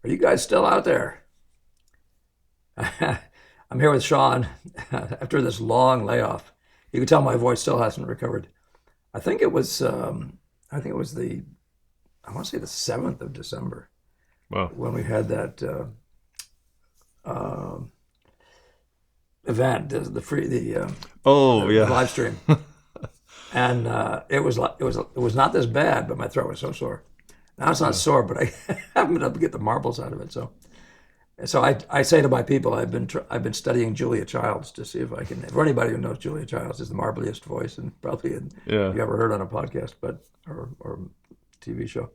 Are you guys still out there? I'm here with Shawn after this long layoff. You can tell my voice still hasn't recovered. I think it was, I think it was I want to say the 7th of December Well, when we had that uh, event, oh the yeah, live stream, and it was not this bad, but my throat was so sore. Now it's not yeah, sore, but I haven't been able to get the marbles out of it. So I say to my people, I've been studying Julia Childs to see if I can. For anybody who knows Julia Childs, is the marbliest voice, and probably yeah. you ever heard on a podcast, or TV show.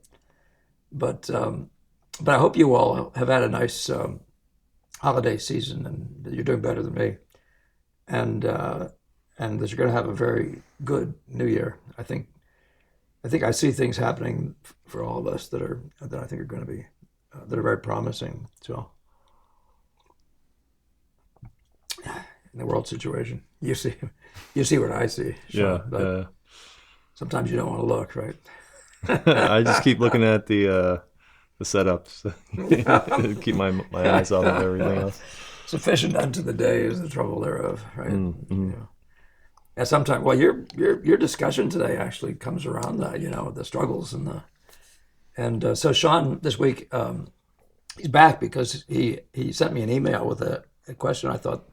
But I hope you all have had a nice holiday season, and that you're doing better than me, and uh, and that you're going to have a very good New Year. I think I see things happening for all of us that I think are going to be that are very promising. So in the world situation, you see what I see, Yeah, Sean. But yeah. sometimes you don't want to look, right? I just keep looking at the setups, keep my eyes off of everything else. Sufficient unto the day is the trouble thereof, right? Mm-hmm. Yeah. And sometimes, well, your discussion today actually comes around that, the struggles and so Shawn this week, he's back because he sent me an email with a question I thought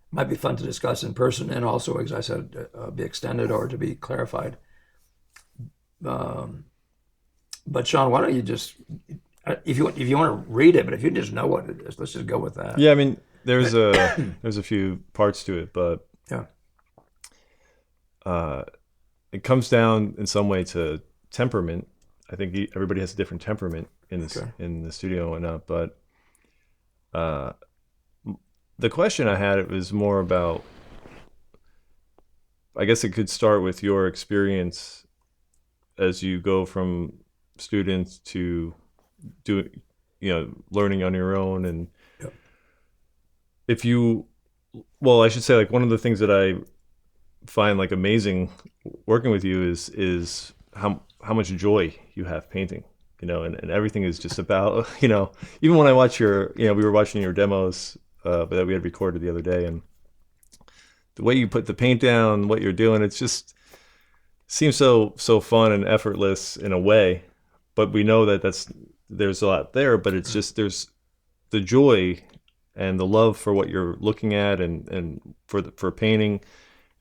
might be fun to discuss in person, and also, as I said, be extended or to be clarified. Um, but Shawn, why don't you just, if you want to read it, but if you just know what it is, let's just go with that. Yeah, I mean, there's a few parts to it, but Yeah. uh, it comes down in some way to temperament. I think everybody has a different temperament in this Okay. in the studio and whatnot, but uh, the question I had, it was more about. I guess it could start with your experience as you go from students to do, learning on your own, and Yep. if you, well, I should say, like, one of the things that I find like amazing working with you is how much joy you have painting, and everything is just about, even when I watch we were watching your demos that we had recorded the other day, and the way you put the paint down, what you're doing, it's just seems so fun and effortless in a way, but we know that there's a lot there, but it's just there's the joy and the love for what you're looking at, and for painting,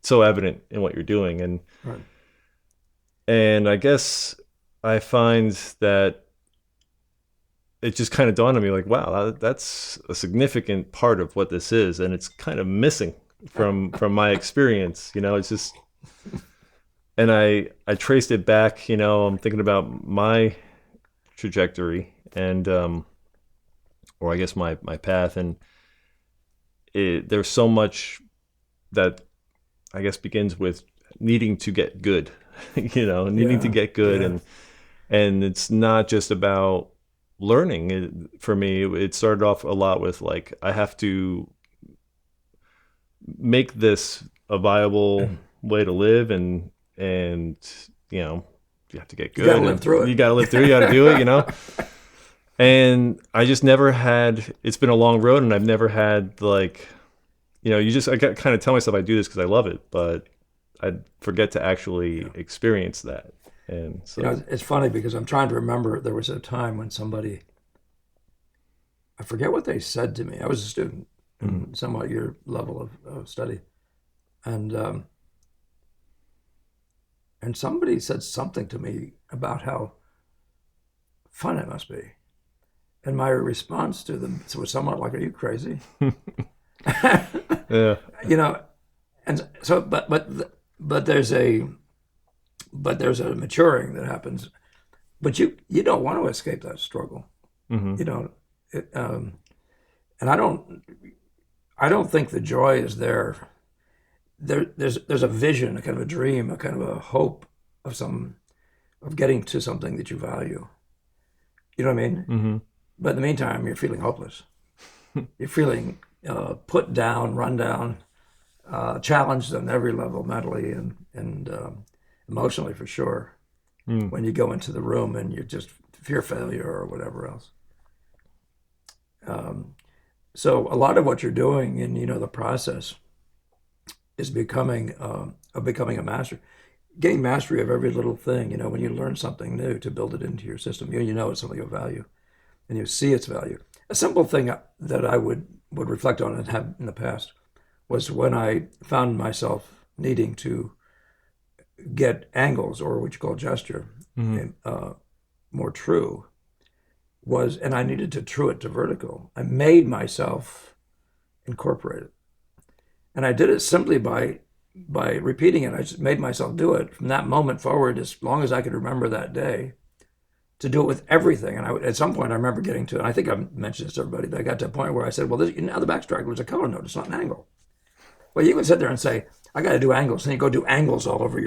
so evident in what you're doing, Right. and I guess I find that it just kind of dawned on me, like, wow, that's a significant part of what this is, and it's kind of missing from my experience. It's just, and I traced it back. I'm thinking about my trajectory, and or I guess my path, and there's so much that I guess begins with needing to get good, needing to Yeah. get good, Yeah. and it's not just about learning. For me, it started off a lot with, like, I have to make this a viable way to live, and you have to get You got to good, live and through you got to live through, you got to do it. And I just never had, it's been a long road, and I've never had, like, I kind of tell myself I do this because I love it, but I forget to actually Yeah. experience that. And so, It's funny because I'm trying to remember. There was a time when somebody, I forget what they said to me. I was a student mhm. in somewhat your level of study, and and somebody said something to me about how fun it must be, and my response to them was somewhat like, "Are you crazy?" Yeah. you know, and so, but there's a maturing that happens, but you don't want to escape that struggle. Hmm. You know, it, and I don't think the joy is there. There's a vision, a kind of a dream, a kind of a hope of getting to something that you value. You know what I mean? Hmm. But in the meantime, you're feeling hopeless. You're feeling put down, run down, challenged on every level, mentally and emotionally for sure. Mm. When you go into the room and you just fear failure or whatever else. So a lot of what you're doing in, the process is becoming a master, getting mastery of every little thing. When you learn something new to build it into your system, you know it's something of value, and you see its value. A simple thing that I would reflect on and have in the past was when I found myself needing to get angles, or what you call gesture, Hmm. more true, and I needed to true it to vertical. I made myself incorporate it. And I did it simply by repeating it. I just made myself do it from that moment forward, as long as I could remember that day, to do it with everything. And at some point, I remember getting to, and I think I've mentioned this to everybody, but I got to a point where I said, well, now the backstrike was a color note. It's not an angle. Well, you can sit there and say, I got to do angles, and you go do angles all over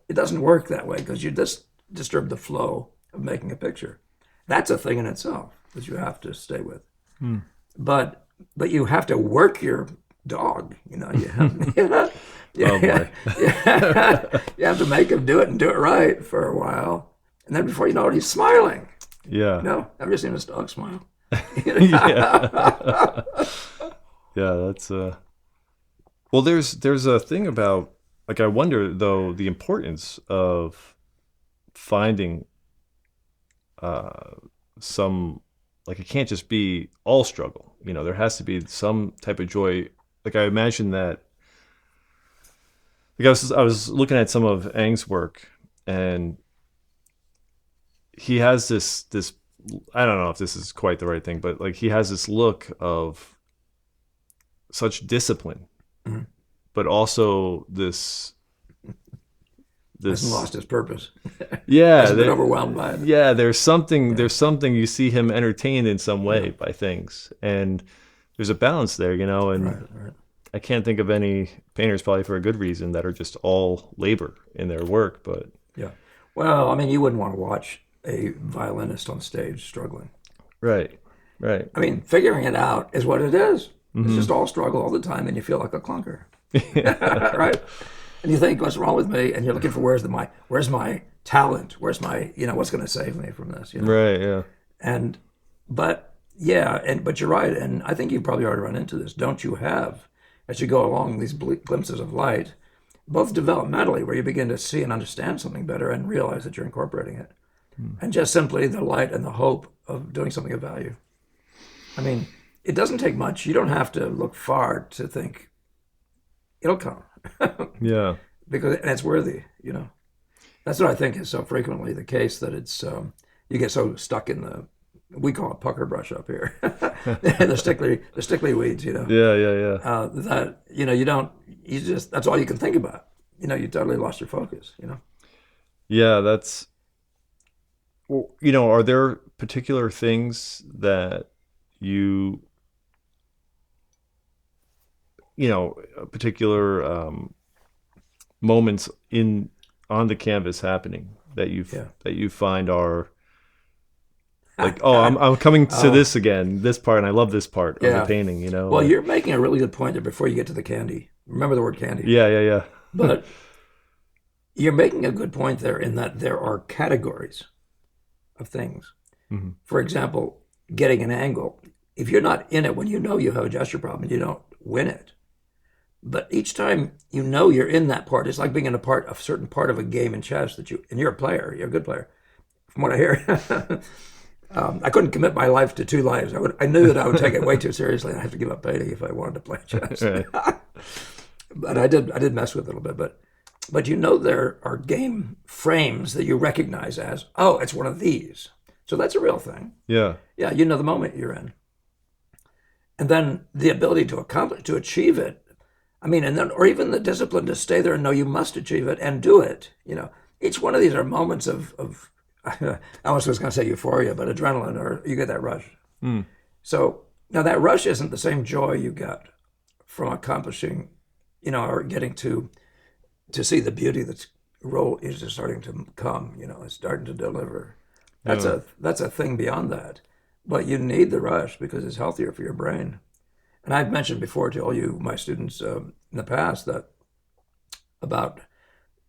it doesn't work that way, because you just disturb the flow of making a picture. That's a thing in itself that you have to stay with. Hmm. But you have to work your dog. You have, Oh boy. you have to make him do it and do it right for a while, and then before you know it, he's smiling. Yeah. I've just seen his dog smile. Yeah. Yeah, that's well, there's a thing about, like, I wonder though the importance of finding uh some, like, it can't just be all struggle. There has to be some type of joy. Like, I imagine that, like, I was looking at some of Aang's work, and he has this I don't know if this is quite the right thing, but like, he has this look of such discipline, Mhm. but also this Hasn't this lost his purpose. yeah, Hasn't been overwhelmed by it. yeah, there's something you see him entertained in some Yeah. way by things, and there's a balance there, and Right. Right. I can't think of any painters, probably for a good reason, that are just all labor in their work, but Yeah. Well, I mean, you wouldn't want to watch a violinist on stage struggling. right, right. I mean, figuring it out is what it is. It's Hmm. just all struggle all the time, and you feel like a clunker, right? And you think, what's wrong with me? And you're looking for where's my talent? Where's my, what's going to save me from this? Right, yeah. And but yeah, but you're right, and I think you probably already run into this. Don't you have, as you go along, these glimpses of light, both developmentally, where you begin to see and understand something better and realize that you're incorporating it, and just simply the light and the hope of doing something of value. I mean, it doesn't take much. You don't have to look far to think it'll come, Yeah. and it's worthy. That's what I think is so frequently the case, that it's you get so stuck in we call it pucker brush up here, the stickly weeds. Yeah, yeah, yeah. That you just that's all you can think about. You totally lost your focus. Yeah, that's, well, are there particular things that you, particular moments on the canvas happening Yeah. that you find are like, oh, I'm coming to Oh, this again, this part, and I love this part of the yeah. painting, Well, you're making a really good point there before you get to the candy. Remember the word candy. yeah, yeah, yeah. But you're making a good point there, in that there are categories of things. Hmm. For example, getting an angle. If you're not in it when you have a gesture problem, you don't win it. But each time you're in that part, it's like being in a certain part of a game in chess and you're a player, you're a good player, from what I hear. I couldn't commit my life to two lives. I knew that I would take it way too seriously, and I have to give up painting if I wanted to play chess. Right. But I did mess with it a little bit. But there are game frames that you recognize as, oh, it's one of these. So that's a real thing. Yeah. Yeah, the moment you're in. And then the ability to achieve it. I mean, or even the discipline to stay there and know you must achieve it and do it. Each one of these are moments of I almost was going to say euphoria, but adrenaline, or you get that rush. Mm. So now that rush isn't the same joy you get from accomplishing, or getting to see the beauty is just starting to come. It's starting to deliver. That's Yeah. a thing beyond that. But you need the rush because it's healthier for your brain. And I've mentioned before to all my students in the past about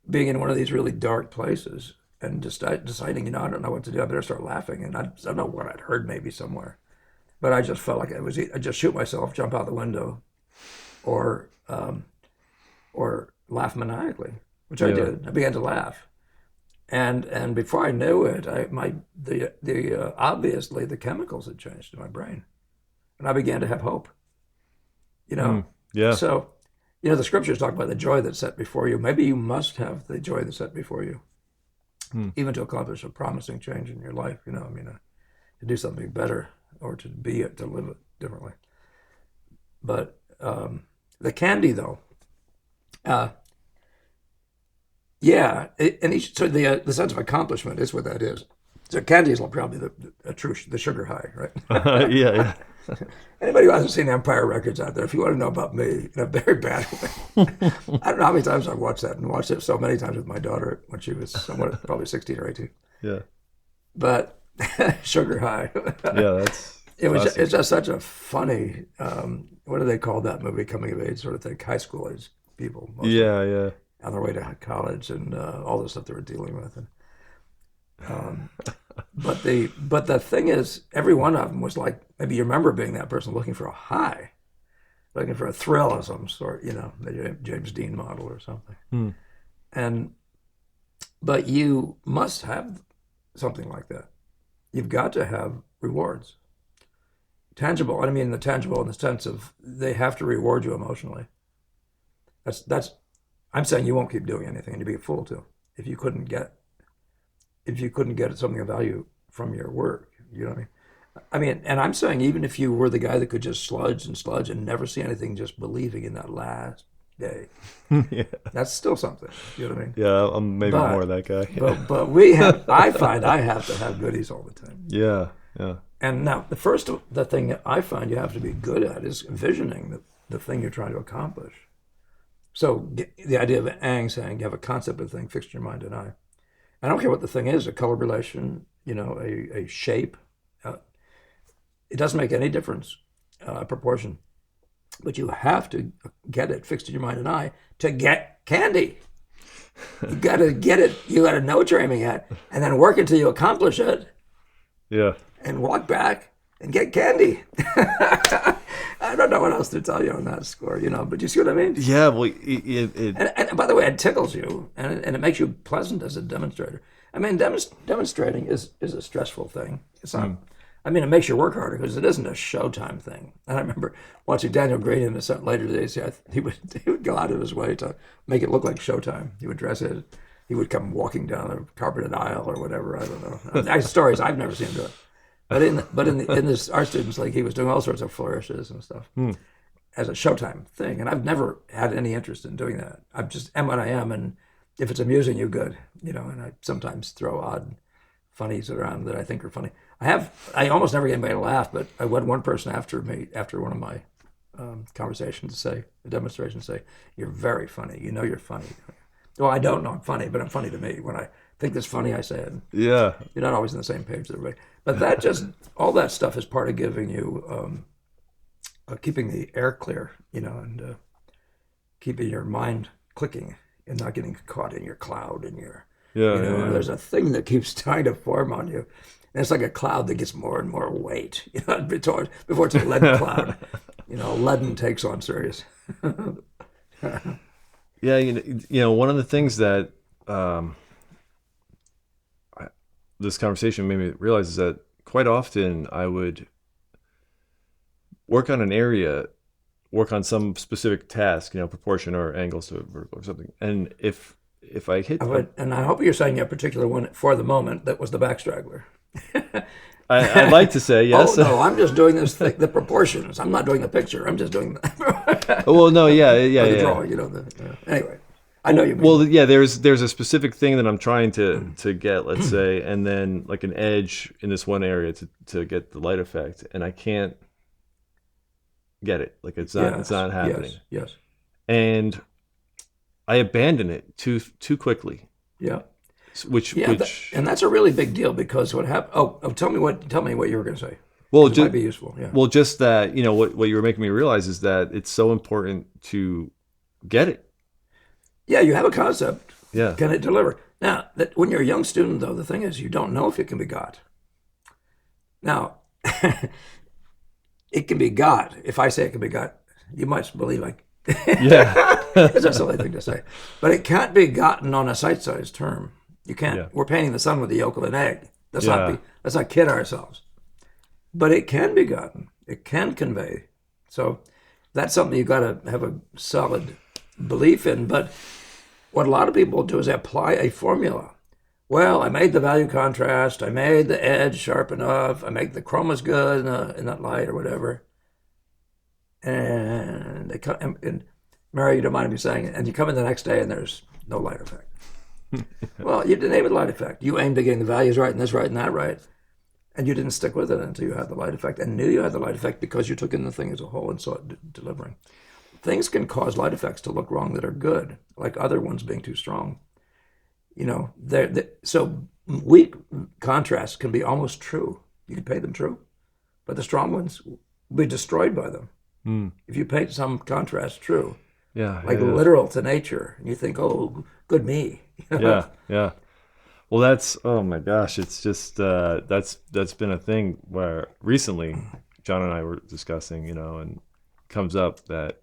being in one of these really dark places and just deciding, I don't know what to do. I better start laughing. And I don't know what I'd heard maybe somewhere. but I just felt like I just shoot myself, jump out the window, or laugh maniacally, which I did. I began to laugh, and before I knew it, obviously the chemicals had changed in my brain, and I began to have hope. You know, Yeah. so the scriptures talk about the joy that's set before you. Maybe you must have the joy that's set before you, even to accomplish a promising change in your life. To do something better or to live it differently. But the candy, though, so the sense of accomplishment is what that is. So candy is probably the sugar high, right? Yeah. Anybody who hasn't seen Empire Records out there, if you want to know about me in a very bad way, I don't know how many times I've watched that, and watched it so many times with my daughter when she was probably 16 or 18. Yeah. But sugar high. Yeah, it's just such a funny, what do they call that movie, coming of age sort of thing, high school age people. Mostly, yeah. on their way to college and all the stuff they were dealing with. And, but the thing is, every one of them was like, maybe you remember being that person looking for a high, looking for a thrill of some sort, the James Dean model or something. But you must have something like that. You've got to have rewards. Tangible. I mean, the tangible in the sense of they have to reward you emotionally. That's. I'm saying you won't keep doing anything, and you'd be a fool to if you couldn't get something of value from your work. You know what I mean? And I'm saying even if you were the guy that could just sludge and never see anything, just believing in that last day, that's still something. You know what I mean? Yeah, I'm maybe more that guy. but I find I have to have goodies all the time. Yeah. And now the thing that I find you have to be good at is envisioning the thing you're trying to accomplish. So the idea of Ang saying you have a concept of the thing fixed in your mind and eye. I don't care what the thing is, a color relation, a shape. It doesn't make any difference, proportion. But you have to get it fixed in your mind and eye to get candy. You got to get it. You got to know what you're aiming at, and then work until you accomplish it. Yeah. And walk back and get candy. I don't know what else to tell you on that score, but you see what I mean? Yeah, well, and by the way, it tickles you, and it makes you pleasant as a demonstrator. I mean, demonstrating is a stressful thing. It's not. I mean, it makes you work harder because it isn't a showtime thing. And I remember watching Daniel Green in the later days. He would go out of his way to make it look like showtime. He would dress it. He would come walking down a carpeted aisle or whatever. I don't know. Stories I've never seen him do it. But in this art students league, he was doing all sorts of flourishes and stuff as a showtime thing. And I've never had any interest in doing that. I just am what I am, and if it's amusing you, good. And I sometimes throw odd funnies around that I think are funny. I almost never get anybody to laugh, but I had one person after one of my conversations say, a demonstration say, "You're very funny. You're funny." Well, I don't know I'm funny, but I'm funny to me. When I think that's funny, I say it. Yeah. You're not always on the same page with everybody. But all that stuff is part of giving you, keeping the air clear, and keeping your mind clicking and not getting caught in your cloud and your, there's a thing that keeps trying to form on you. And it's like a cloud that gets more and more weight, before it's a lead cloud. Leaden takes on serious. Yeah, one of the things that this conversation made me realize is that quite often I would work on an area, work on some specific task, proportion or angles to vertical or something. And if I hit... and I hope you're saying a particular one for the moment that was the backstraggler. I'd like to say yes. Oh, no, I'm just doing this thing, the proportions. I'm not doing the picture. I'm just doing the... Well, no, yeah. The drawing, anyway. I know you mean. Well, yeah, there's a specific thing that I'm trying to get, let's say, and then like an edge in this one area to get the light effect, and I can't get it. Like it's not happening. Yes. And I abandon it too quickly. Yeah. And that's a really big deal because what happened? Tell me what you were going to say. Well, it might be useful. Yeah. Well, just that what you were making me realize is that it's so important to get it. Yeah, you have a concept. Yeah. Can it deliver? Now, when you're a young student, though, the thing is you don't know if it can be got. Now, it can be got. If I say it can be got, you might believe like Yeah. it's a silly thing to say, but it can't be gotten on a sight-sized term. You can't. Yeah. We're painting the sun with the yolk of an egg. Yeah. Let's not kid ourselves. But it can be gotten. It can convey. So that's something you got to have a solid belief in. But what a lot of people do is they apply a formula. Well, I made the value contrast. I made the edge sharp enough. I make the chroma's good in that light or whatever. And they come. And Mary, you don't mind me saying it. And you come in the next day and there's no light effect. Well, you didn't aim at the light effect. You aimed at getting the values right and this right and that right. And you didn't stick with it until you had the light effect and knew you had the light effect because you took in the thing as a whole and saw it delivering. Things can cause light effects to look wrong that are good, like other ones being too strong. You know, so weak contrasts can be almost true. You can paint them true, but the strong ones will be destroyed by them. If you paint some contrast true, Yeah. like literal to nature, and you think, oh, good me. Yeah. Yeah. Well, that's, oh my gosh, it's just that's been a thing where recently John and I were discussing, you know, and it comes up that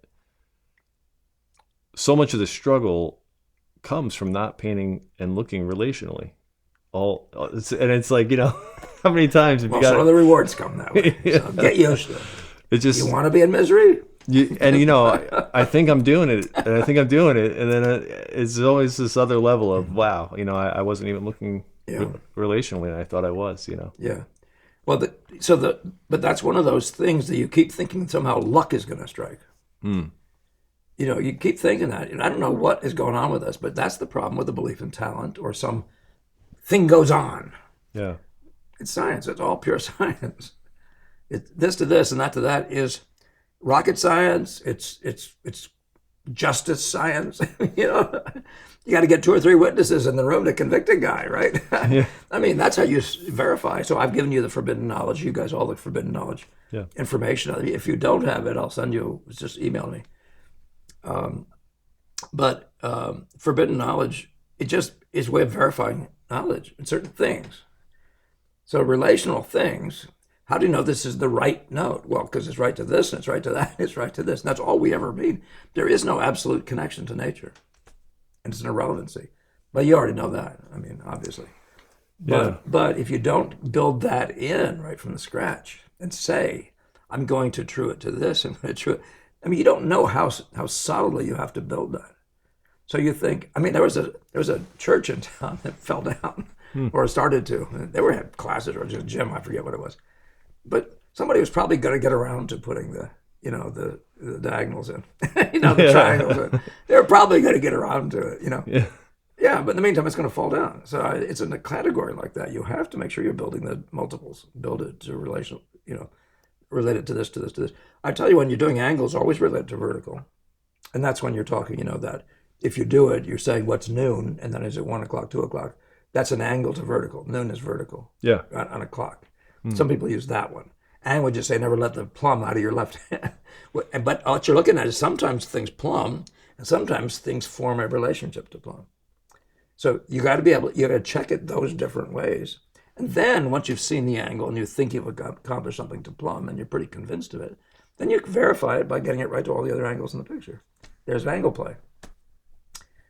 so much of the struggle comes from not painting and looking relationally. And it's like, you know, how many times have Well, you got some of the rewards come that way. So get used to it. it just You want to be in misery? and you know, I think I'm doing it, and I think I'm doing it, and then it's always this other level of wow, you know, I wasn't even looking relationally, and I thought I was, you know. Yeah. Well, but that's one of those things that you keep thinking somehow luck is going to strike. You know, you keep thinking that. And I don't know what is going on with us, but that's the problem with the belief in talent or some thing goes on. Yeah. It's science. It's all pure science. This to this and that to that is rocket science. It's justice science. You know, you got to get 2 or 3 witnesses in the room to convict a guy, right? Yeah. I mean, that's how you verify. So I've given you the forbidden knowledge. You guys all the forbidden knowledge information. If you don't have it, I'll send you. Just email me. But forbidden knowledge, it just is a way of verifying knowledge in certain things. So relational things. How do you know this is the right note? Well, because it's right to this, and it's right to that, and it's right to this. And that's all we ever mean. There is no absolute connection to nature. And it's an irrelevancy. But you already know that. I mean, obviously. But if you don't build that in right from the scratch and say, I'm going to true it to this, I'm going to true it. I mean, you don't know how solidly you have to build that. So you think, I mean, there was a church in town that fell down or started to. They had classes or just a gym, I forget what it was. But somebody was probably going to get around to putting the diagonals in, the triangles in. They were probably going to get around to it, Yeah, but in the meantime, it's going to fall down. So it's in a category like that. You have to make sure you're building the multiples, build it to relational, related to this, to this, to this. I tell you, when you're doing angles, always relate to vertical. And that's when you're talking, that if you do it, you're saying what's noon, and then is it 1 o'clock, 2 o'clock? That's an angle to vertical. Noon is vertical. Yeah. On a clock. Some people use that one. And would just say, never let the plumb out of your left hand. But what you're looking at is sometimes things plumb, and sometimes things form a relationship to plumb. So you got to check it those different ways. And then once you've seen the angle and you think you've accomplished something to plumb and you're pretty convinced of it, then you can verify it by getting it right to all the other angles in the picture. There's angle play.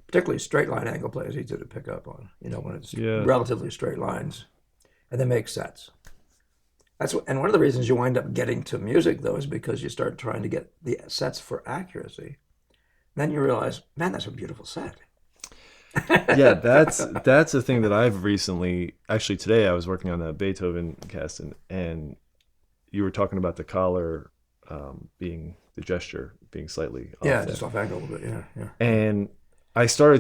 Particularly straight line angle play is easy to pick up on, when it's relatively straight lines. And they make sets. And one of the reasons you wind up getting to music, though, is because you start trying to get the sets for accuracy. Then you realize, man, that's a beautiful set. Yeah, that's a thing that I've recently, actually today I was working on a Beethoven cast, and you were talking about the collar being, the gesture being slightly off. Yeah, just off angle a little bit, yeah. And I saw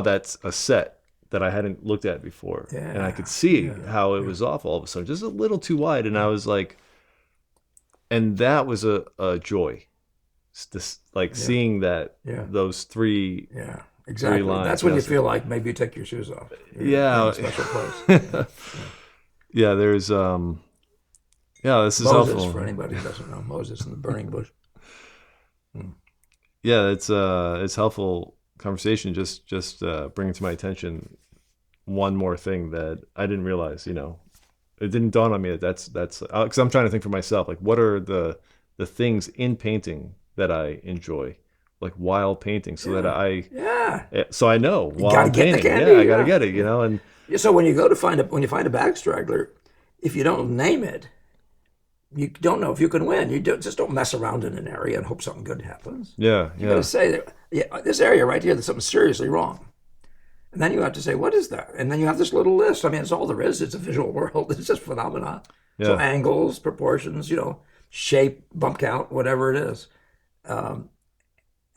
that's a set that I hadn't looked at before. Yeah, and I could see how it was off all of a sudden, just a little too wide. And I was like, and that was a joy. Seeing that, those three. Yeah, exactly. 3 lines. That's when you feel like maybe you take your shoes off. You're in a special place. Yeah, there's, this is Moses, helpful. For anybody who doesn't know, Moses in the burning bush. Yeah, it's helpful conversation. Just bringing to my attention one more thing that I didn't realize, It didn't dawn on me that that's because I'm trying to think for myself, like what are the things in painting that I enjoy, like while painting, so that Yeah. so I know You while got to I'm get the painting, candy. yeah, I got to Yeah. get it, you know, and Yeah. So when you go to when you find a back straggler, if you don't name it, you don't know if you can win. Just don't mess around in an area and hope something good happens. yeah, You got to yeah, say that, yeah, this area right here, there's something seriously wrong. And then you have to say, what is that? And then you have this little list. I mean, it's all there is. It's a visual world. It's just phenomena. So yeah, angles, proportions, shape, bump count, whatever it is. Um,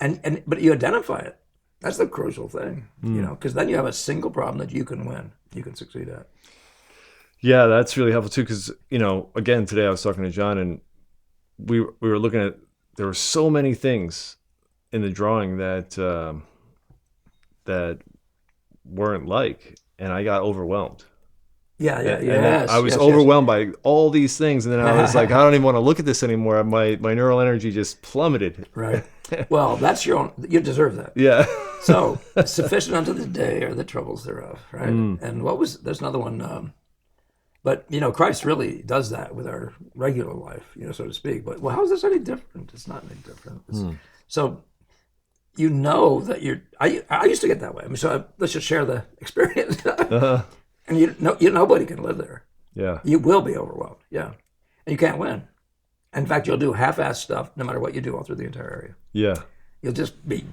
but you identify it. That's the crucial thing, mm. because then you have a single problem that you can win, you can succeed at. Yeah, that's really helpful too. Because again, today I was talking to John, and we were looking at, there were so many things in the drawing that weren't like, and I got overwhelmed. Yeah, yeah, And then I yes, was yes, yes. overwhelmed by all these things, and then I was like, I don't even want to look at this anymore. My neural energy just plummeted. Right. Well, that's your own. You deserve that. Yeah. So, sufficient unto the day are the troubles thereof, right? Mm. And there's another one, but Christ really does that with our regular life, so to speak. But how is this any different? It's not any different. So, that I used to get that way. I mean, let's just share the experience. Uh-huh. And nobody can live there. Yeah. You will be overwhelmed. Yeah. And you can't win. In fact, you'll do half-assed stuff no matter what you do all through the entire area. Yeah. You'll just be,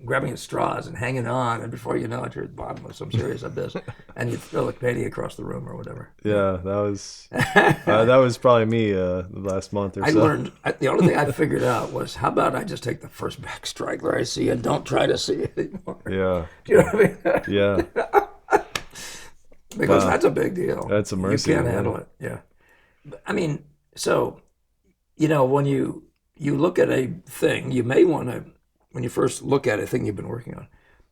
grabbing at straws and hanging on, and before you know it, you're at the bottom of some serious abyss, and you throw a painting across the room or whatever. Yeah, that was probably me the last month or so. I learned, the only thing I figured out was, how about I just take the first back straggler I see and don't try to see it anymore. Yeah. Do you know what I mean? Yeah. Because that's a big deal. That's a mercy. You can't handle it. Yeah. I mean, so, when you look at a thing, you may want to, when you first look at a thing you've been working on,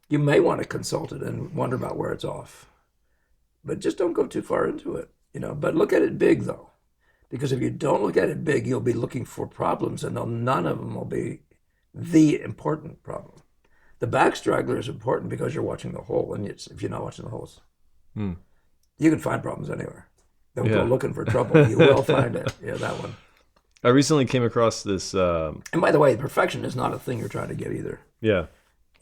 you may want to consult it and wonder about where it's off. But just don't go too far into it, But look at it big, though. Because if you don't look at it big, you'll be looking for problems, and none of them will be the important problem. The back straggler is important because you're watching the whole, and if you're not watching the holes, you can find problems anywhere. Don't go looking for trouble. You will find it. Yeah, that one. I recently came across this. And by the way, perfection is not a thing you're trying to get either. Yeah.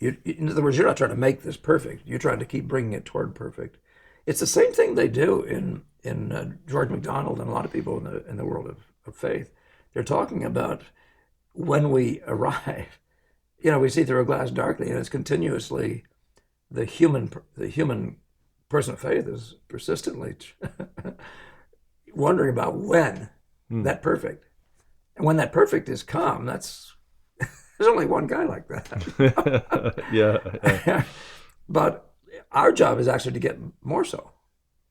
In other words, you're not trying to make this perfect. You're trying to keep bringing it toward perfect. It's the same thing they do in George MacDonald and a lot of people in the world of faith. They're talking about when we arrive. We see through a glass darkly, and it's continuously the human person of faith is persistently wondering about when that perfect. And when that perfect is come, there's only one guy like that. Yeah. But our job is actually to get more so,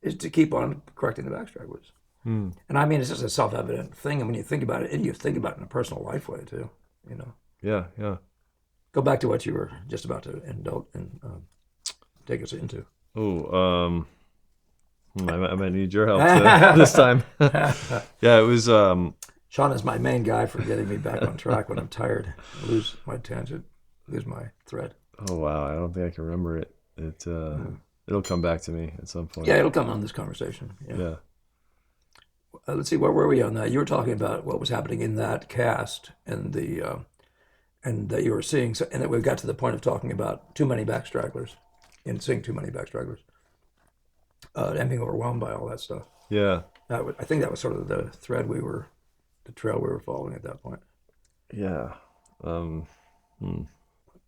is to keep on correcting the back stragglers. And I mean, it's just a self-evident thing. And when you think about it, and you think about it in a personal life way too, Yeah, yeah. Go back to what you were just about to indulge and take us into. Oh, I might need your help this time. Yeah, it was. Shawn is my main guy for getting me back on track when I'm tired. I lose my tangent, lose my thread. Oh wow, I don't think I can remember it. It'll come back to me at some point. Yeah, it'll come on this conversation. Yeah. Let's see, where were we on that? You were talking about what was happening in that cast and and that you were seeing, and that we got to the point of talking about too many back stragglers, and seeing too many back stragglers, and being overwhelmed by all that stuff. Yeah. I think that was sort of the trail we were following at that point. Yeah. Well,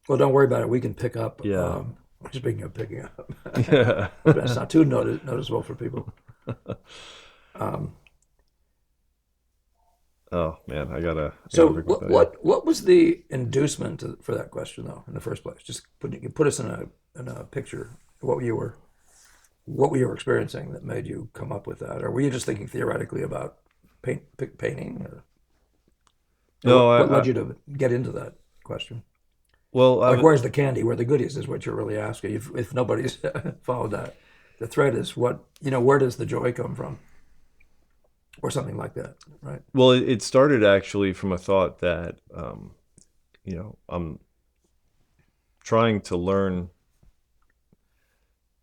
don't worry about it. We can pick up. Yeah. Speaking of picking up, Yeah. that's not too noticeable for people. Oh man, I gotta. So what was the inducement for that question though in the first place? Just put us in a picture of what you were experiencing that made you come up with that, or were you just thinking theoretically about painting? Or No, what led you to get into that question? Well, where's the candy? Where the goodies is what you're really asking. If nobody's followed that, the thread is where does the joy come from? Or something like that, right? Well, it started actually from a thought that, I'm trying to learn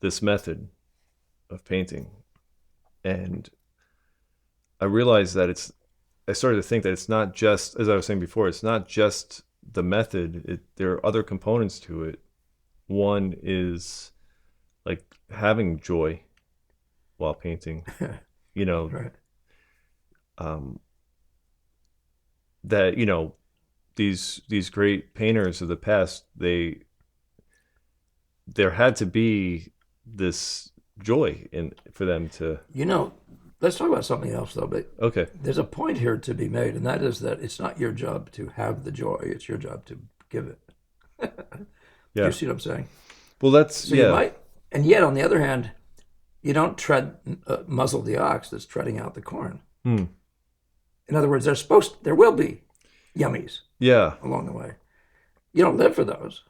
this method of painting, And I realized that I started to think that it's not just, as I was saying before, it's not just the method. There are other components to it. One is like having joy while painting, you know, Right. um, that, these great painters of the past, there had to be this joy in for them to. You know, let's talk about something else though. But Okay. there's a point here to be made, and that is that it's not your job to have the joy; it's your job to give it. Do you Yeah. see what I'm saying? Well, that's, So you yeah. might, and yet on the other hand, you don't muzzle the ox that's treading out the corn. Hmm. In other words, there will be yummies Yeah. along the way. You don't live for those,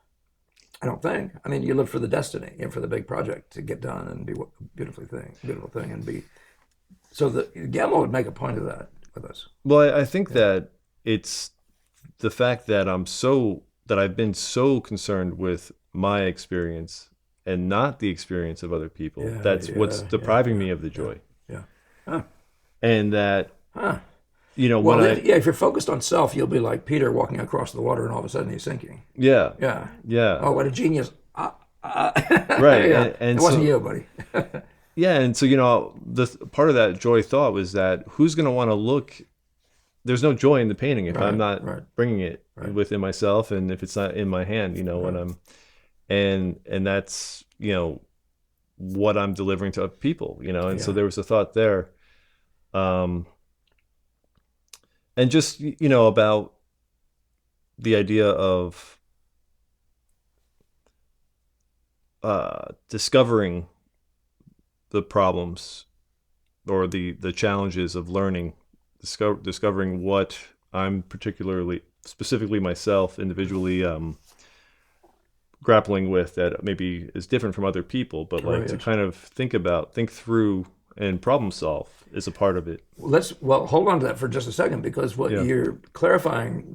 I don't think. I mean, you live for the destiny and for the big project to get done and be a beautiful thing, and be. So Gamma would make a point of that with us. Well, I think that it's the fact that I've been so concerned with my experience and not the experience of other people. Yeah, That's what's yeah, yeah, depriving yeah, me of the yeah, joy. yeah. Huh. And that, Huh. when Well, if you're focused on self, you'll be like Peter walking across the water, and all of a sudden he's sinking. yeah, Yeah. yeah, Oh, what a genius! right. Yeah, And it wasn't so, you, buddy. yeah. And so, the part of that joy thought was that who's going to want to look, there's no joy in the painting if I'm Right, not right, bringing it right. within myself, and if it's not in my hand, when Right. I'm, and that's, what I'm delivering to people, and so Yeah, there was a thought there. Um, and just, about the idea of discovering the problems or the challenges of learning, discovering what I'm specifically myself, individually, grappling with that maybe is different from other people, but oh like to yes. kind of think through and problem solve is a part of it. Well, hold on to that for just a second, because what Yeah. you're clarifying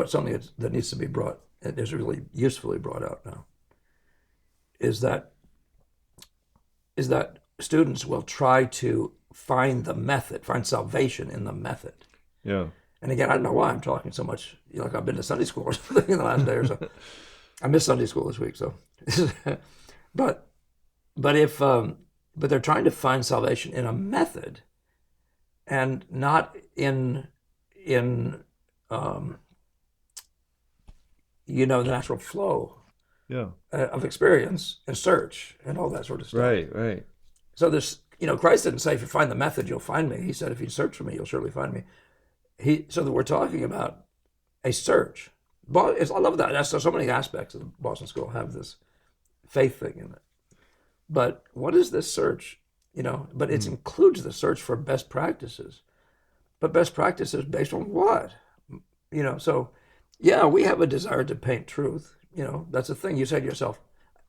something that needs to be brought, it is really usefully brought out now, is that students will try to find salvation in the method. Yeah. And again, I don't know why I'm talking so much. Like I've been to Sunday school or something in the last day or so. I missed Sunday school this week, so. but if but they're trying to find salvation in a method, and not in um, the natural flow Yeah. of experience and search and all that sort of stuff. Right. Right. So Christ didn't say, if you find the method, you'll find me. He said, if you search for me, you'll surely find me. So that we're talking about a search. I love that. That's so many aspects of the Boston School have this faith thing in it. But what is this search? But it includes the search for best practices. But best practices based on what? So yeah, we have a desire to paint truth. That's the thing. You say to yourself,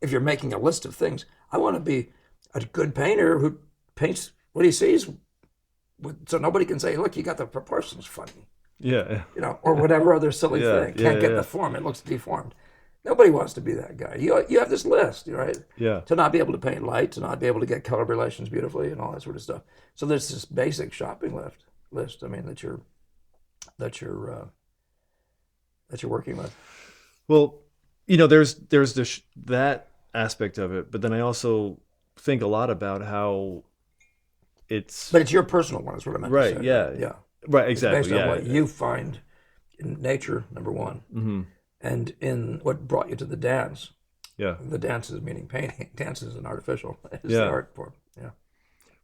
if you're making a list of things, I want to be a good painter who paints what he sees, so nobody can say, look, you got the proportions funny. Yeah. Or whatever other silly Yeah, thing. Can't yeah, get yeah. the form. It looks deformed. Nobody wants to be that guy. You have this list, right? Yeah. To not be able to paint light, to not be able to get color relations beautifully, and all that sort of stuff. So there's this basic shopping list. I mean, that you're working with. Well, there's that aspect of it, but then I also think a lot about how it's But it's your personal one, is what I meant to right. say. Yeah. Yeah. Right. It's Exactly. based on Yeah. what you find in nature, number one, Mm-hmm. and in what brought you to the dance. Yeah. The dance is meaning painting. Dance is an artificial. It's Yeah. the art form. Yeah.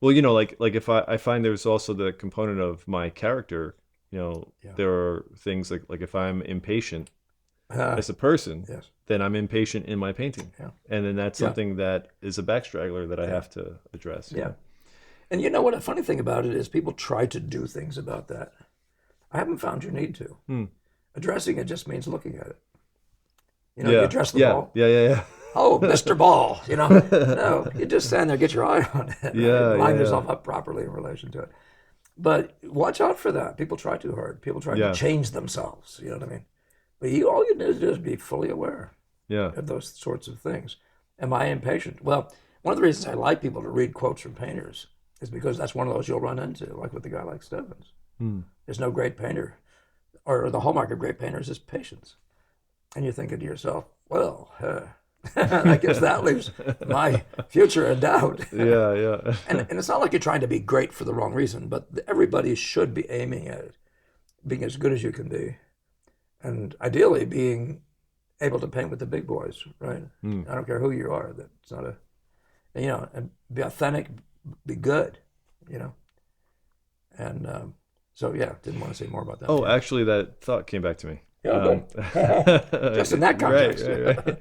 Well, like if I find there's also the component of my character, Yeah. there are things like if I'm impatient Ah, as a person, yes. then I'm impatient in my painting. Yeah. And then that's Yeah. something that is a backstraggler that I have to address. Yeah. And what a funny thing about it is, people try to do things about that. I haven't found you need to. Hmm. Addressing it just means looking at it. You Yeah. address the Yeah. ball. Yeah. Oh, Mr. Ball. No, you just stand there, get your eye on it. Yeah, Line yeah. yourself up properly in relation to it. But watch out for that. People try too hard. People try Yeah. to change themselves. You know what I mean? But all you need to do is be fully aware Yeah. of those sorts of things. Am I impatient? Well, one of the reasons I like people to read quotes from painters is because that's one of those you'll run into, like with a guy like Stevens. Hmm. There's no great painter, or the hallmark of great painters is patience. And you're thinking to yourself, well, I guess that leaves my future in doubt. Yeah, yeah. And it's not like you're trying to be great for the wrong reason, but everybody should be aiming at it, being as good as you can be, and ideally being able to paint with the big boys, right? Hmm. I don't care who you are. That's not a, and be authentic, be good, you know. And so, yeah, didn't want to say more about that. Oh, actually, that thought came back to me. Yeah, good. Just in that Right, context. right.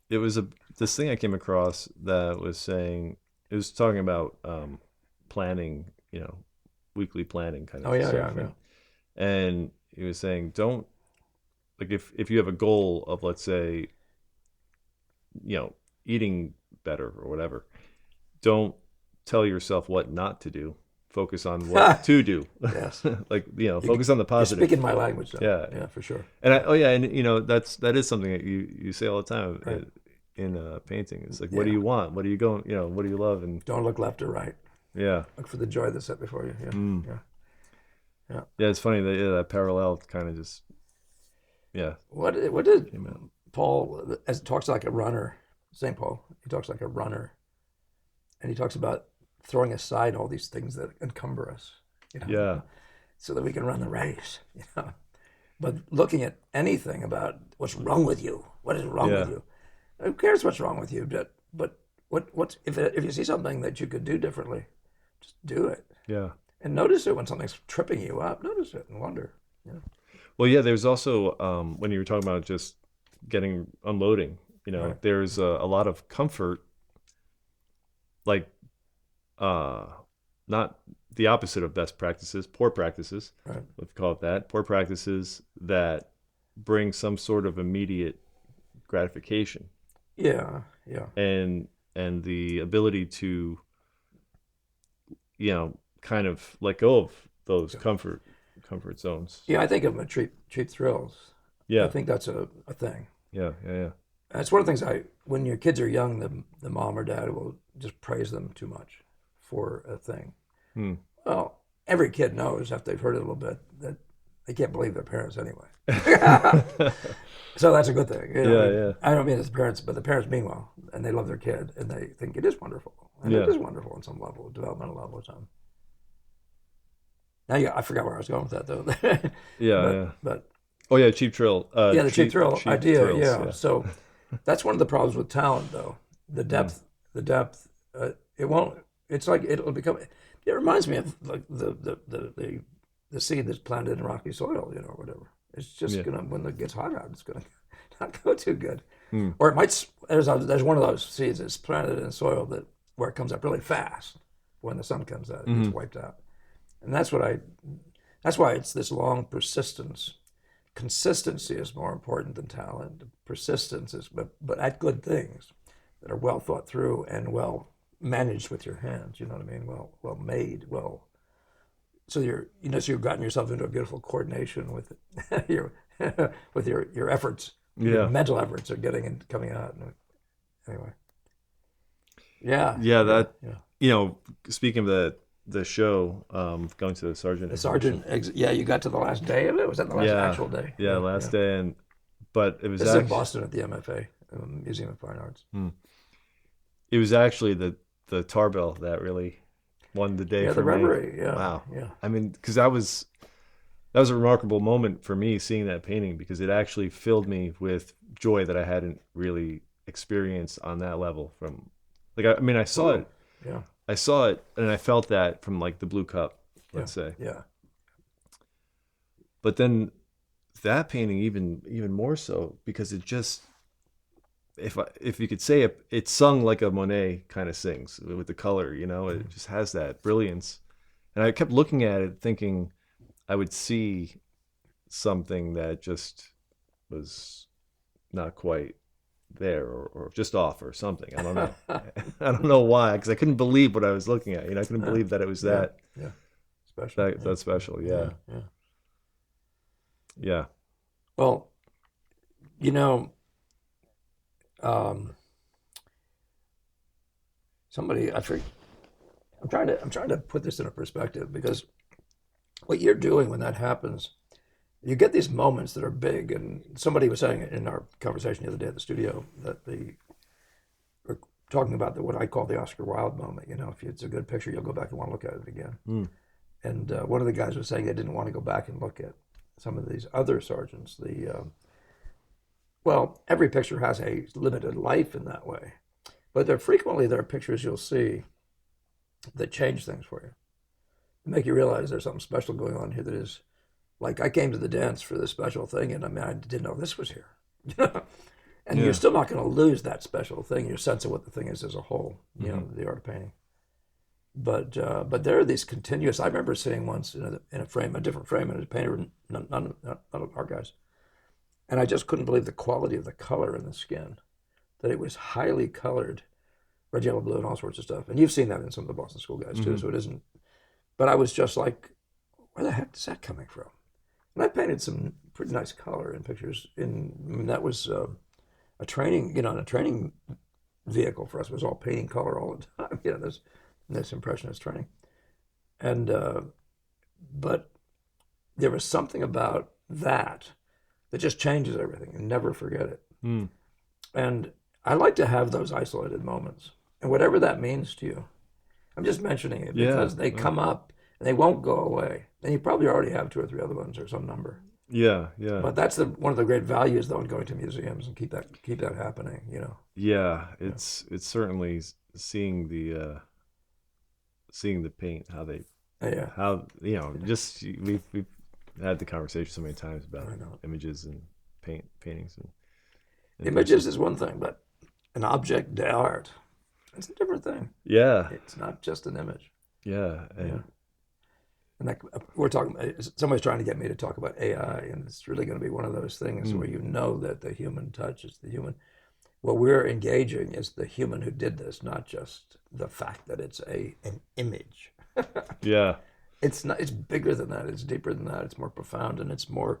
It was this thing I came across that was saying, it was talking about planning, weekly planning kind of Oh, yeah, sort yeah, of yeah. thing. And he was saying, don't, like, if you have a goal of, let's say, eating better or whatever, don't tell yourself what not to do. Focus on what to do. Yes. Like, focus on the You're positive. speaking my language, though. Yeah. Yeah, for sure. And that is something that you say all the time Right. in painting. It's like, what do Yeah. you want? What are you going? What do you love? And Don't look left or right. yeah, Look for the joy that's set before you. Yeah, yeah, yeah. yeah. It's funny that that parallel kind of just What did came out. Paul, as talks like a runner, St. Paul, he talks like a runner, and he talks about throwing aside all these things that encumber us, Yeah, so that we can run the race. But looking at anything about what's wrong with you, what is wrong with yeah, you? Who cares what's wrong with you? But what if you see something that you could do differently, just do it. yeah. And notice it when something's tripping you up. Notice it and wonder. Yeah. Well, yeah. There's also when you were talking about just unloading. Right. There's a lot of comfort, like uh, not the opposite of best practices, poor practices. Right. Let's call it that. Poor practices that bring some sort of immediate gratification Yeah. Yeah. and the ability to kind of let go of those Yeah. comfort zones. Yeah. I think of them as cheap thrills. I Yeah, think that's a thing. yeah. That's one of the things when your kids are young, the mom or dad will just praise them too much for a thing. Hmm. Well, every kid knows after they've heard it a little bit that they can't believe their parents anyway. So that's a good thing. Yeah. I don't mean it's the parents, but the parents mean well, and they love their kid, and they think it is wonderful, and Yeah. it is wonderful on some level, developmental level or something. Now, yeah, I forgot where I was going with that though. Yeah. But Oh yeah, cheap thrill. yeah, the cheap thrill idea. thrills, Yeah. So that's one of the problems with talent, though. The depth. The depth. It won't. It's like it'll become. It reminds me of like the seed that's planted in rocky soil, or whatever. It's just Yeah. gonna when it gets hot out, it's gonna not go too good. Hmm. Or it might. There's one of those seeds that's planted in soil where it comes up really fast. When the sun comes out, it gets wiped out, and that's why it's this long persistence. Consistency is more important than talent. Persistence is, but at good things that are well thought through and well managed with your hands. You know what I mean? Well made. So you've gotten yourself into a beautiful coordination with your with your efforts. Your Yeah. mental efforts are getting and coming out. Anyway. Yeah. Yeah, that Yeah. speaking of the show, going to the sergeant. The sergeant. Yeah, you got to the last day of it. Was that the last actual day? Yeah, last day, but it was This is in actually Boston at the MFA, Museum of Fine Arts. it was actually the Tarbell that really won the day Yeah, for the me. Reverie. Yeah. Wow. Yeah. I mean, because that was a remarkable moment for me seeing that painting, because it actually filled me with joy that I hadn't really experienced on that level from, like, I mean, I saw it. Yeah. I saw it and I felt that from like the Blue Cup, let's say. Yeah. But then that painting even more so, because it just, if you could say it sung like a Monet kind of sings with the color, it just has that brilliance. And I kept looking at it thinking I would see something that just was not quite there, or just off or something. I don't know. I don't know why, because I couldn't believe what I was looking at. I couldn't believe that it was that Special. that special. Yeah. Yeah. Well, um, somebody, I forget, I'm trying to put this in a perspective, because what you're doing when that happens, you get these moments that are big. And somebody was saying in our conversation the other day at the studio that we're talking about what I call the Oscar Wilde moment. You know, if it's a good picture, you'll go back and want to look at it again. Mm. And one of the guys was saying they didn't want to go back and look at some of these other sergeants. Well, every picture has a limited life in that way, but there are pictures you'll see that change things for you, make you realize there's something special going on here. That is, like, I came to the dance for this special thing, and I mean, I didn't know this was here. And Yeah. you're still not going to lose that special thing, your sense of what the thing is as a whole. You know, the art of painting. But there are these continuous. I remember seeing once in a frame, a different frame, and a painter, none of our guys, and I just couldn't believe the quality of the color in the skin, that it was highly colored, red, yellow, blue, and all sorts of stuff. And you've seen that in some of the Boston School guys too. So it isn't. But I was just like, where the heck is that coming from? And I painted some pretty nice color in pictures. And that was a training, a training vehicle for us. It was all painting color all the time. This impressionist training. And but there was something about that just changes everything, and never forget it. Mm. And I like to have those isolated moments, and whatever that means to you. I'm just mentioning it because they come up and they won't go away. And you probably already have 2 or 3 other ones or some number. Yeah. But that's one of the great values, though, in going to museums and keep that happening. Yeah, it's certainly seeing the paint, how just we've had the conversation so many times about images and paintings and images is one thing, but an object d'art, it's a different thing. Yeah, it's not just an image. Yeah, and we're talking. Somebody's trying to get me to talk about AI, and it's really going to be one of those things where that the human touch is the human. What we're engaging is the human who did this, not just the fact that it's an image. Yeah. It's not. It's bigger than that. It's deeper than that. It's more profound, and it's more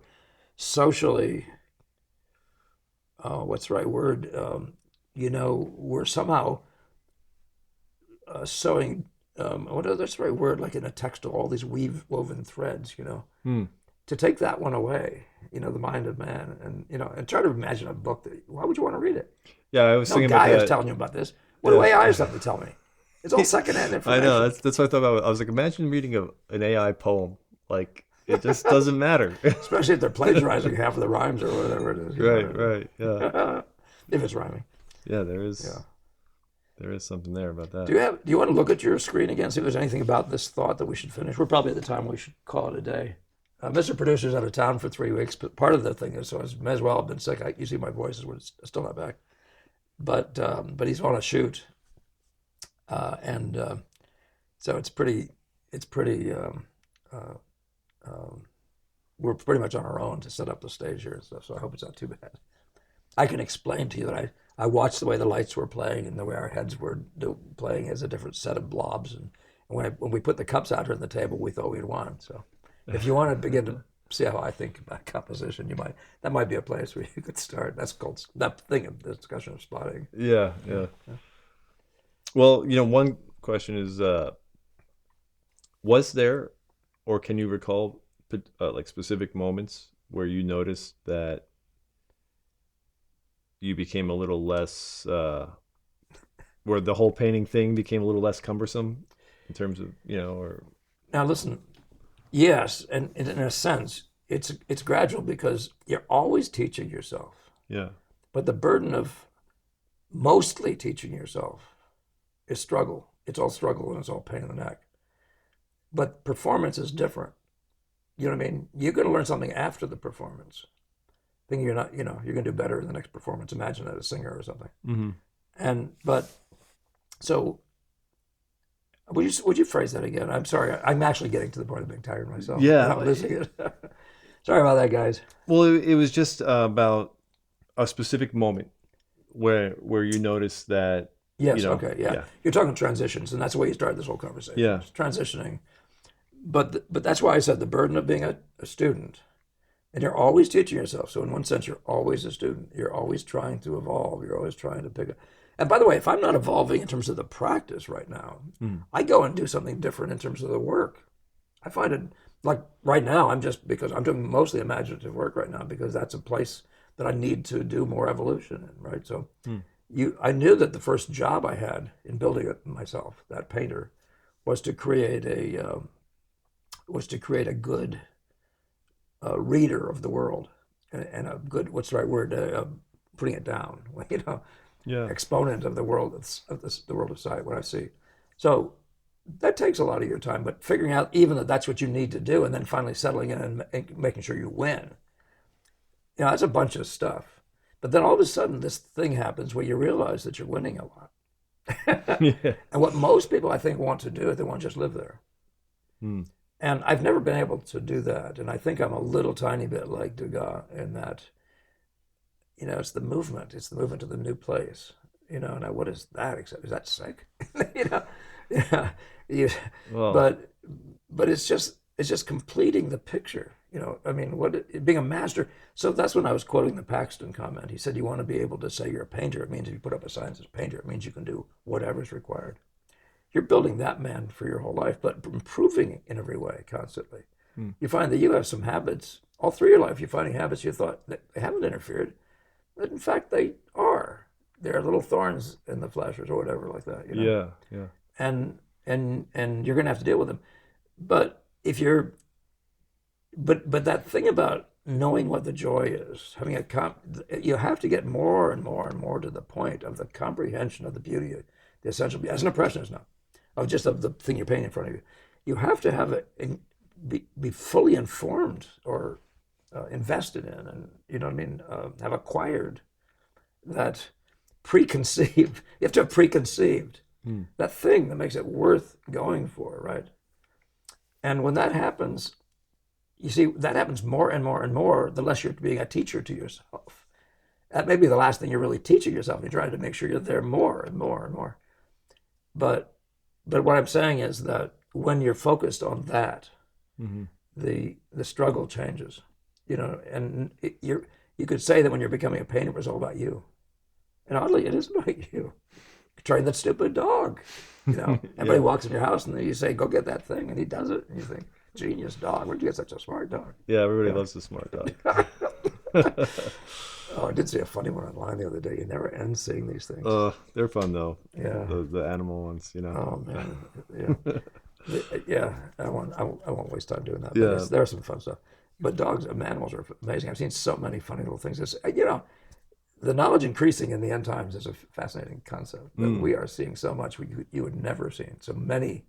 socially. What's the right word? We're somehow sewing. That's the right word? Like in a textile, all these woven threads. To take that one away. The mind of man, and try to imagine a book that. Why would you want to read it? Yeah, I was thinking about that. No guy is telling you about this. What do AIs have to tell me? It's all secondhand information. I know. That's what I thought about. I was like, imagine reading an AI poem. Like, it just doesn't matter. Especially if they're plagiarizing half of the rhymes or whatever it is. Right. Yeah. If it's rhyming. Yeah, there is. Yeah. There is something there about that. Do you want to look at your screen again, see if there's anything about this thought that we should finish? We're probably at the time we should call it a day. Mr. Producer's out of town for 3 weeks, but part of the thing is, so I may as well have been sick. You see my voice is still not back. But he's on a shoot. So it's pretty. We're pretty much on our own to set up the stage here and stuff. So I hope it's not too bad. I can explain to you that I watched the way the lights were playing and the way our heads were playing as a different set of blobs. And when we put the cups out here on the table, we thought we'd won. So if you want to begin to see how I think about composition, that might be a place where you could start. That's called that thing of the discussion of spotting. Yeah. Well, one question is, was there, or can you recall like specific moments where you noticed that you became a little less, where the whole painting thing became a little less cumbersome in terms of, or... Now listen, yes, and in a sense, it's gradual because you're always teaching yourself. Yeah. But the burden of mostly teaching yourself is struggle. It's all struggle and it's all pain in the neck. But performance is different. You know what I mean? You're going to learn something after the performance. Thinking you're not, you're going to do better in the next performance. Imagine that, a singer or something. Mm-hmm. So would you phrase that again? I'm sorry. I'm actually getting to the point of being tired myself. Yeah. Sorry about that, guys. Well, it was just about a specific moment where you noticed that. Yes. Okay. Yeah. You're talking transitions, and that's the way you started this whole conversation. Yeah. It's transitioning. But that's why I said the burden of being a student, and you're always teaching yourself. So in one sense, you're always a student. You're always trying to evolve. You're always trying to pick up. And by the way, if I'm not evolving in terms of the practice right now, I go and do something different in terms of the work. I find it like right now, because I'm doing mostly imaginative work right now because that's a place that I need to do more evolution in, right? So I knew that the first job I had in building it myself, that painter, was to create a good reader of the world and a good, what's the right word, putting it down, Yeah. exponent of the world the world of sight, what I see. So that takes a lot of your time, but figuring out even that's what you need to do, and then finally settling in and making sure you win. That's a bunch of stuff. But then all of a sudden, this thing happens where you realize that you're winning a lot. Yeah. And what most people, I think, want to do is they want to just live there. Mm. And I've never been able to do that. And I think I'm a little tiny bit like Degas in that, it's the movement. It's the movement to the new place. Now what is that? Is that sick? Yeah. Well, But it's just completing the picture. Being a master. So that's when I was quoting the Paxton comment. He said, you want to be able to say you're a painter. It means if you put up a sign that says painter, it means you can do whatever's required. You're building that man for your whole life, but improving in every way constantly. You find that you have some habits, all through your life, you're finding habits you thought that they haven't interfered, but in fact they are. They're little thorns in the fleshers or whatever like that. yeah, yeah. And you're going to have to deal with them. But but that thing about knowing what the joy is, you have to get more and more and more to the point of the comprehension of the beauty, the essential beauty, as an impressionist now, of the thing you're painting in front of you. You have to have it, be fully informed or invested in, and have acquired that preconceived. You have to have preconceived that thing that makes it worth going for, right? And when that happens, you see, that happens more and more and more the less you're being a teacher to yourself. That may be the last thing you're really teaching yourself. You're trying to make sure you're there more and more and more. But what I'm saying is that when you're focused on that, the struggle changes. And you could say that when you're becoming a painter, it was all about you. And oddly, it isn't about you. Train that stupid dog. Everybody walks in your house and then you say, go get that thing. And he does it. And you think, genius dog. Where'd you get such a smart dog? Yeah, everybody loves a smart dog. Oh, I did see a funny one online the other day. You never end seeing these things. They're fun though. Yeah. The animal ones, Oh man. Yeah. Yeah. I won't waste time doing that. Yeah. But there's some fun stuff. But dogs and animals are amazing. I've seen so many funny little things. The knowledge increasing in the end times is a fascinating concept. That we are seeing so much you would never have seen. So many,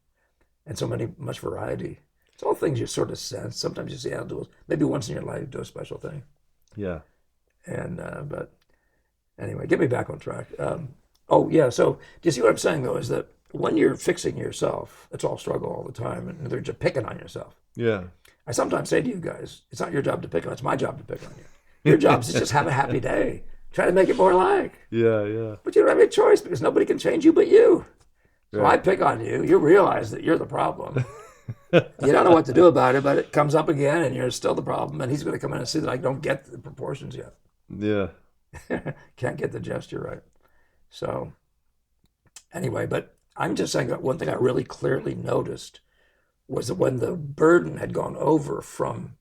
much variety. It's all things you sort of sense. Sometimes you see animals. Maybe once in your life do a special thing. Yeah. And but anyway, get me back on track. So do you see what I'm saying though? Is that when you're fixing yourself, it's all struggle all the time, and they're just picking on yourself. Yeah. I sometimes say to you guys, it's not your job to pick on. It's my job to pick on you. Your job is to just have a happy day. Try to make it more like. Yeah, yeah. But you don't have any choice because nobody can change you but you. So Right. I pick on you. You realize that you're the problem. You don't know what to do about it, but it comes up again and you're still the problem. And he's going to come in and see that I don't get the proportions yet. Yeah. Can't get the gesture right. So anyway, but I'm just saying that one thing I really clearly noticed was that when the burden had gone over from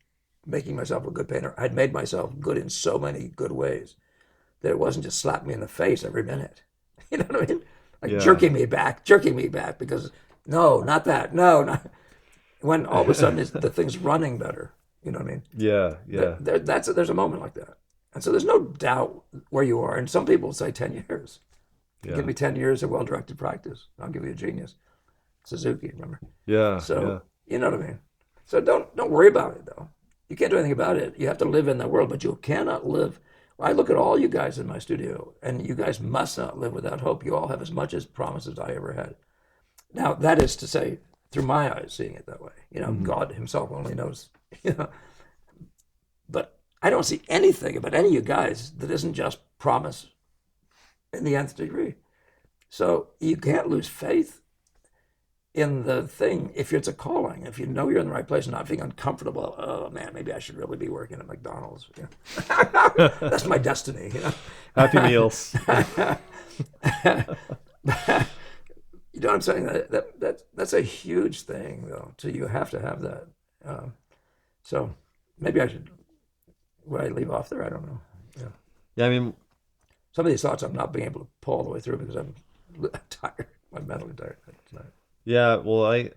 making myself a good painter, I'd made myself good in so many good ways that it wasn't just slap me in the face every minute. You know what I mean? Like Yeah. jerking me back because no, not that. No, not. When all of a sudden the thing's running better. You know what I mean? Yeah, yeah. There's a moment like that. And so there's no doubt where you are. And some people say 10 years. Yeah. Give me 10 years of well-directed practice. I'll give you a genius. Suzuki, remember? Yeah. So, you know what I mean? So don't worry about it, though. You can't do anything about it. You have to live in the world, but you cannot live. I look at all you guys in my studio, and you guys must not live without hope. You all have as much as promise as I ever had. Now, that is to say, through my eyes, seeing it that way. God himself only knows. But I don't see anything about any of you guys that isn't just promise in the nth degree. So you can't lose faith in the thing if it's a calling. If you know you're in the right place and not feeling uncomfortable, oh man, maybe I should really be working at McDonald's. That's my destiny. Happy meals. You know what I'm saying? That's a huge thing, though. So you have to have that. So maybe I should. Would I leave off there? I don't know. Yeah. Yeah, I mean, Some of these thoughts I'm not being able to pull all the way through because I'm tired. I'm mentally tired tonight. yeah. Well, I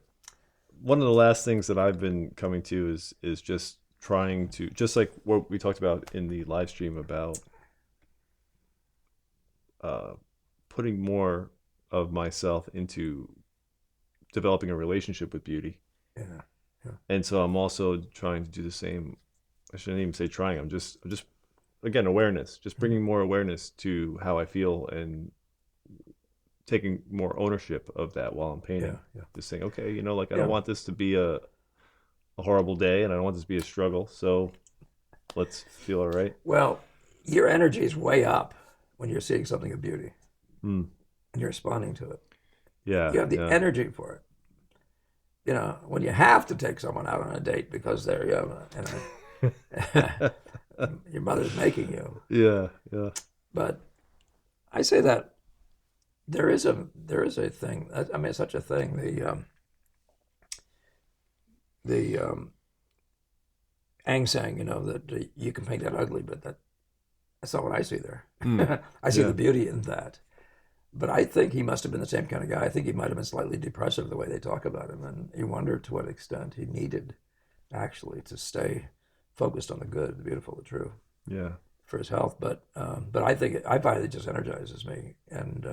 one of the last things that I've been coming to is just trying to, just like what we talked about in the live stream about uh, putting more of myself into developing a relationship with beauty. Yeah. Yeah. And so I'm also trying to do the same. I shouldn't even say trying. I'm just again, awareness, just bringing more awareness to how I feel and taking more ownership of that while I'm painting. Yeah. Yeah. Just saying, okay, you know, like I Yeah. don't want this to be a horrible day, and I don't want this to be a struggle. So let's feel all right. Well, your energy is way up when you're seeing something of beauty Mm. and you're responding to it. Yeah. You have the Yeah. energy for it. You know, when you have to take someone out on a date because they're, your mother's making you. Yeah. Yeah. But I say that there is a thing. I mean, such a thing. The Ang sang, that you can paint that ugly, but that's not what I see there. Mm. I see Yeah. the beauty in that. But I think he must have been the same kind of guy. I think he might have been slightly depressive the way they talk about him, and you wonder to what extent he needed actually to stay focused on the good, the beautiful, the true Yeah. for his health. But I think I find it just energizes me, and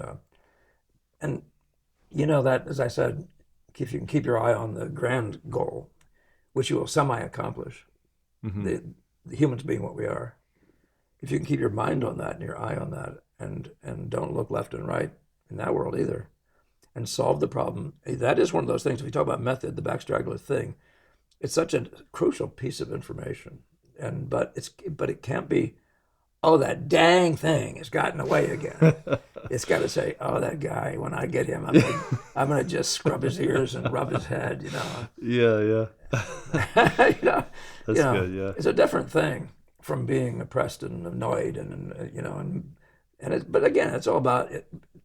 that, as I said, if you can keep your eye on the grand goal, which you will semi-accomplish, Hmm. the humans being what we are, if you can keep your mind on that and your eye on that, and don't look left and right in that world either, and solve the problem, that is one of those things. If we talk about method, the backstraggler thing, it's such a crucial piece of information, but it can't be, oh, that dang thing has gotten away again. It's got to say, oh, that guy, when I get him, I'm gonna just scrub his ears and rub his head, Yeah. Yeah. That's good. Yeah. It's a different thing from being oppressed and annoyed but again, it's all about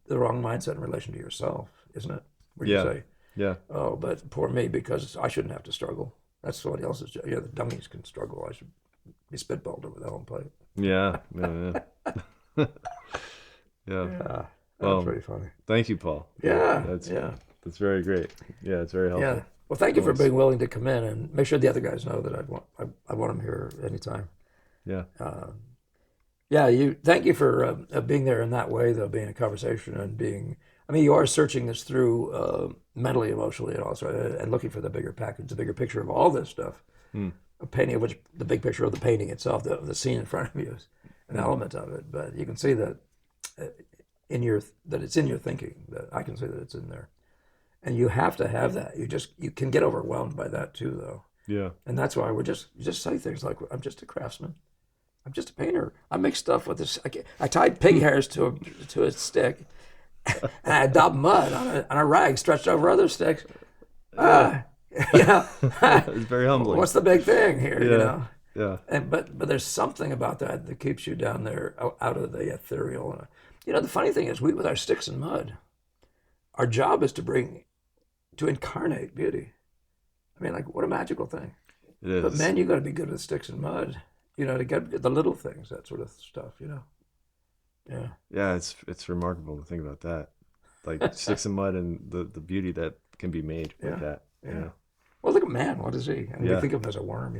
the wrong mindset in relation to yourself, isn't it? Where you Yeah. say, Yeah. oh, but poor me, because I shouldn't have to struggle. That's somebody else's job. The dummies can struggle. I should be spitballed over the home plate. Yeah. Yeah. Yeah. Yeah. Yeah, that's Well, pretty funny. thank you, Paul. Yeah, That's very great. Yeah, it's very helpful. yeah. Well, thank you for Always. being willing to come in, and make sure the other guys know that I want them here anytime. Yeah. Thank you for being there in that way, though, being a conversation and being. I mean, you are searching this through mentally, emotionally, and also, and looking for the bigger package, the bigger picture of all this stuff. Hmm. A painting of which the big picture of the painting itself, the scene in front of you, is an element of it. But you can see that that it's in your thinking. That I can see that it's in there, and you have to have that. You can get overwhelmed by that too, though. Yeah. And that's why you just say things like, "I'm just a craftsman. I'm just a painter. I make stuff with this. I tied pig hairs to a stick, and I daubed mud on a rag stretched over other sticks. It's very humbling. What's the big thing here? Yeah. Yeah. But there's something about that keeps you down there, out of the ethereal. The funny thing is, with our sticks and mud, our job is to incarnate beauty. I mean, like, what a magical thing. It is. But man, you got to be good with sticks and mud, to get the little things, that sort of stuff, Yeah. Yeah, it's remarkable to think about that. Like sticks and mud and the beauty that can be made with that. Yeah. Well, look at man. What is he? And we Yeah. think of him as a worm,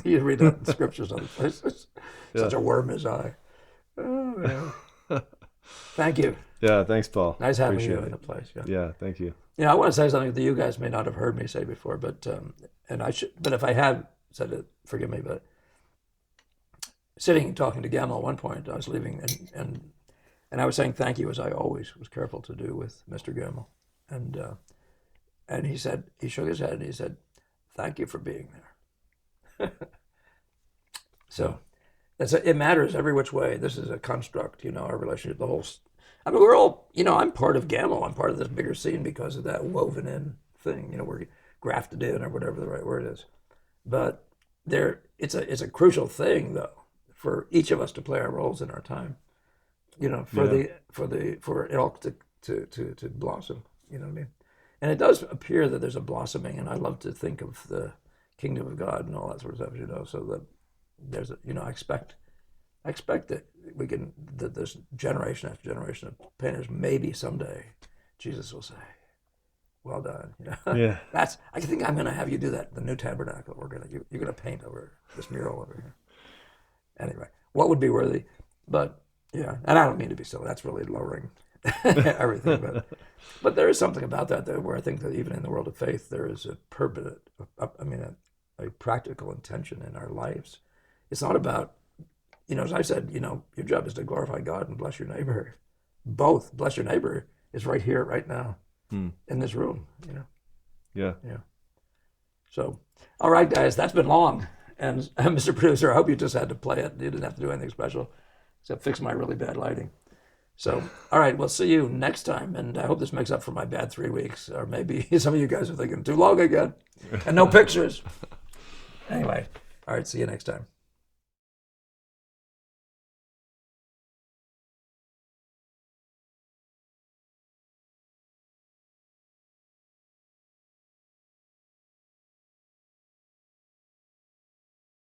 You read that in scriptures other places. Such a worm is I. Oh, yeah. Thank you. Yeah, thanks, Paul. Nice having Appreciate you it. in the place. Yeah. Yeah, thank you. I want to say something that you guys may not have heard me say before, but but if I had said it, forgive me. But sitting and talking to Gamel at one point, I was leaving, and I was saying thank you, as I always was careful to do with Mr. Gamel, and he shook his head and he said, "Thank you for being there." So it matters every which way. This is a construct, our relationship, the whole. I mean, we're all, I'm part of Gamel. I'm part of this bigger scene because of that woven in thing. We're grafted in, or whatever the right word is. But it's a crucial thing, though, for each of us to play our roles in our time. you know, Yeah. for it all to blossom. You know what I mean? And it does appear that there's a blossoming, and I love to think of the kingdom of God and all that sort of stuff, you know. So that there's a, you know, I expect that we can that this generation after generation of painters, maybe someday Jesus will say, "Well done." You know, Yeah. that's. I think I'm going to have you do that. The new tabernacle. You're going to paint over this mural over here. Anyway, what would be worthy? But yeah, and I don't mean to be silly. That's really lowering everything. But there is something about that though, where I think that even in the world of faith, there is a purpose. I mean, a practical intention in our lives. It's not about, you know, as I said, you know, your job is to glorify God and bless your neighbor. Both bless your neighbor is right here, right now, in this room. You know. Yeah. Yeah. So, all right, guys, that's been long. And Mr. Producer, I hope you just had to play it. You didn't have to do anything special except fix my really bad lighting. So, all right, we'll see you next time. And I hope this makes up for my bad 3 weeks. Or maybe some of you guys are thinking too long again and no pictures. Anyway, all right, see you next time.